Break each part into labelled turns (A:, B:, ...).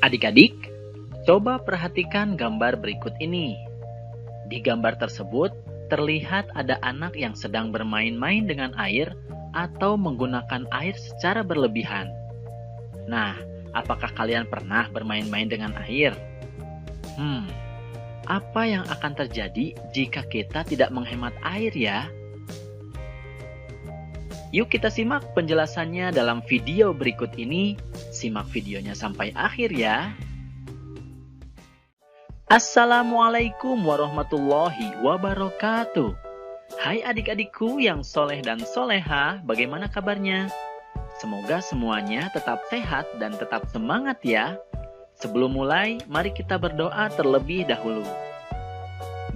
A: Adik-adik, coba perhatikan gambar berikut ini. Di gambar tersebut, terlihat ada anak yang sedang bermain-main dengan air atau menggunakan air secara berlebihan. Nah, apakah kalian pernah bermain-main dengan air? Apa yang akan terjadi jika kita tidak menghemat air ya? Yuk kita simak penjelasannya dalam video berikut ini. Simak videonya sampai akhir ya. Assalamualaikum warahmatullahi wabarakatuh. Hai adik-adikku yang soleh dan soleha, bagaimana kabarnya? Semoga semuanya tetap sehat dan tetap semangat ya. Sebelum mulai, mari kita berdoa terlebih dahulu.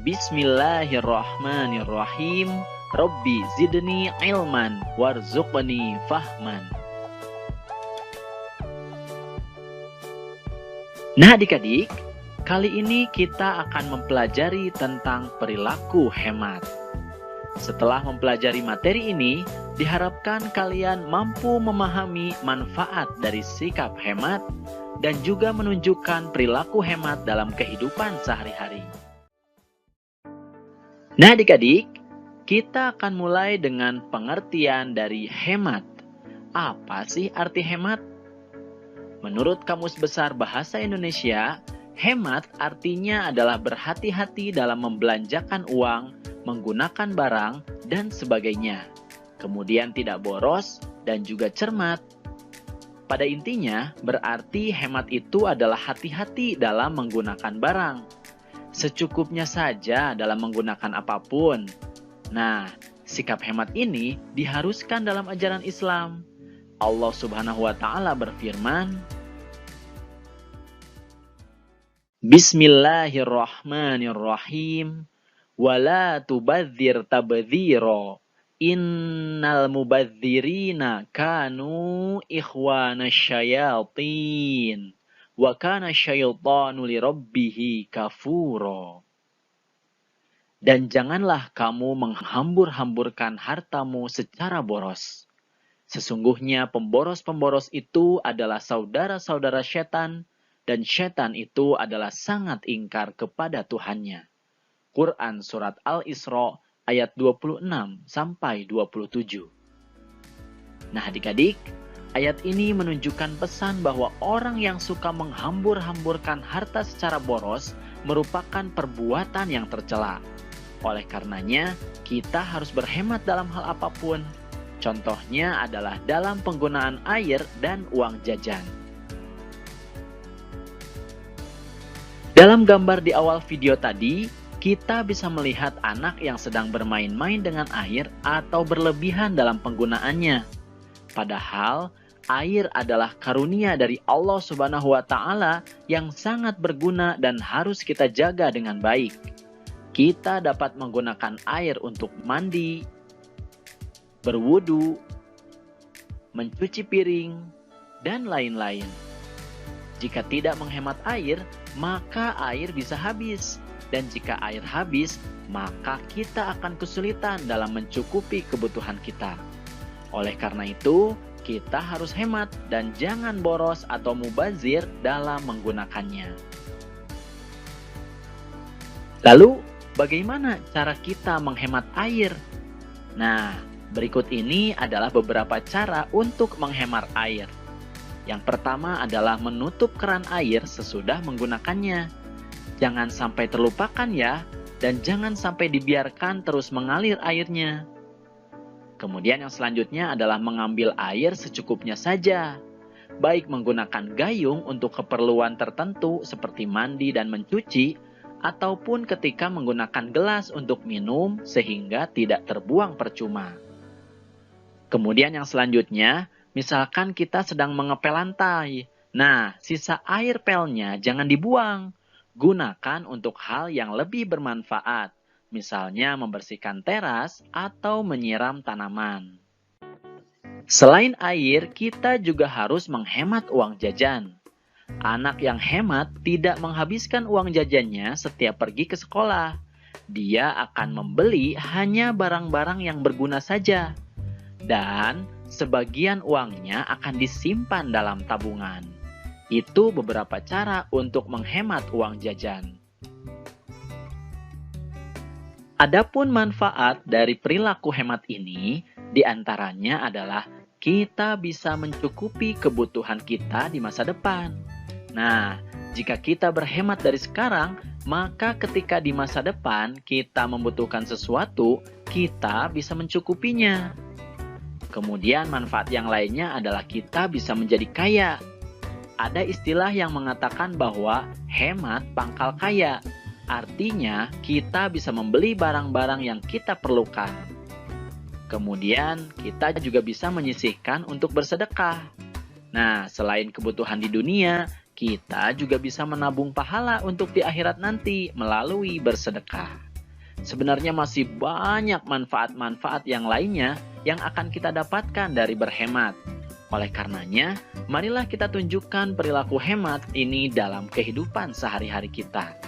A: Bismillahirrahmanirrahim. Rabbi zidni ilman warzuqni fahman. Nah adik-adik, kali ini kita akan mempelajari tentang perilaku hemat. Setelah mempelajari materi ini, diharapkan kalian mampu memahami manfaat dari sikap hemat dan juga menunjukkan perilaku hemat dalam kehidupan sehari-hari. Nah adik-adik, kita akan mulai dengan pengertian dari hemat. Apa sih arti hemat? Menurut Kamus Besar Bahasa Indonesia, hemat artinya adalah berhati-hati dalam membelanjakan uang, menggunakan barang, dan sebagainya. Kemudian tidak boros dan juga cermat. Pada intinya, berarti hemat itu adalah hati-hati dalam menggunakan barang. Secukupnya saja dalam menggunakan apapun. Nah, sikap hemat ini diharuskan dalam ajaran Islam. Allah Subhanahu wa Ta'ala berfirman, Bismillahirrahmanirrahim. Wala tubadzir tabdzira. Innal mubadzirina kanu ikhwana syayatin. Wa kana syaitanu lirabbihi kafura. Dan janganlah kamu menghambur-hamburkan hartamu secara boros. Sesungguhnya pemboros-pemboros itu adalah saudara-saudara setan, dan setan itu adalah sangat ingkar kepada Tuhannya. Quran Surat Al-Isra ayat 26-27. Nah adik-adik, ayat ini menunjukkan pesan bahwa orang yang suka menghambur-hamburkan harta secara boros merupakan perbuatan yang tercela. Oleh karenanya, kita harus berhemat dalam hal apapun. Contohnya adalah dalam penggunaan air dan uang jajan. Dalam gambar di awal video tadi, kita bisa melihat anak yang sedang bermain-main dengan air atau berlebihan dalam penggunaannya. Padahal, air adalah karunia dari Allah Subhanahu wa Ta'ala yang sangat berguna dan harus kita jaga dengan baik. Kita dapat menggunakan air untuk mandi, berwudu, mencuci piring, dan lain-lain. Jika tidak menghemat air, maka air bisa habis. Dan jika air habis, maka kita akan kesulitan dalam mencukupi kebutuhan kita. Oleh karena itu, kita harus hemat dan jangan boros atau mubazir dalam menggunakannya. Lalu, bagaimana cara kita menghemat air? Nah, berikut ini adalah beberapa cara untuk menghemat air. Yang pertama adalah menutup keran air sesudah menggunakannya. Jangan sampai terlupakan ya, dan jangan sampai dibiarkan terus mengalir airnya. Kemudian yang selanjutnya adalah mengambil air secukupnya saja. Baik menggunakan gayung untuk keperluan tertentu seperti mandi dan mencuci, ataupun ketika menggunakan gelas untuk minum sehingga tidak terbuang percuma. Kemudian yang selanjutnya, misalkan kita sedang mengepel lantai. Nah, sisa air pelnya jangan dibuang. Gunakan untuk hal yang lebih bermanfaat. Misalnya membersihkan teras atau menyiram tanaman. Selain air, kita juga harus menghemat uang jajan. Anak yang hemat tidak menghabiskan uang jajannya setiap pergi ke sekolah. Dia akan membeli hanya barang-barang yang berguna saja. Dan sebagian uangnya akan disimpan dalam tabungan. Itu beberapa cara untuk menghemat uang jajan. Adapun manfaat dari perilaku hemat ini, diantaranya adalah kita bisa mencukupi kebutuhan kita di masa depan. Nah, jika kita berhemat dari sekarang, maka ketika di masa depan kita membutuhkan sesuatu, kita bisa mencukupinya. Kemudian manfaat yang lainnya adalah kita bisa menjadi kaya. Ada istilah yang mengatakan bahwa hemat pangkal kaya. Artinya, kita bisa membeli barang-barang yang kita perlukan. Kemudian, kita juga bisa menyisihkan untuk bersedekah. Nah, selain kebutuhan di dunia, kita juga bisa menabung pahala untuk di akhirat nanti melalui bersedekah. Sebenarnya masih banyak manfaat-manfaat yang lainnya yang akan kita dapatkan dari berhemat. Oleh karenanya, marilah kita tunjukkan perilaku hemat ini dalam kehidupan sehari-hari kita.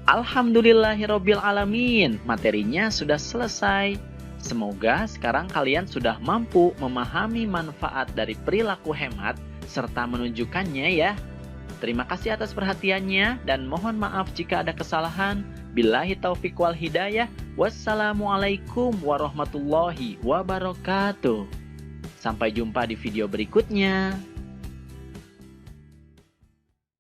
A: Alhamdulillahirabbil alamin, materinya sudah selesai. Semoga sekarang kalian sudah mampu memahami manfaat dari perilaku hemat serta menunjukkannya ya. Terima kasih atas perhatiannya dan mohon maaf jika ada kesalahan. Billahi taufiq wal hidayah. Wassalamualaikum warahmatullahi wabarakatuh. Sampai jumpa di video berikutnya.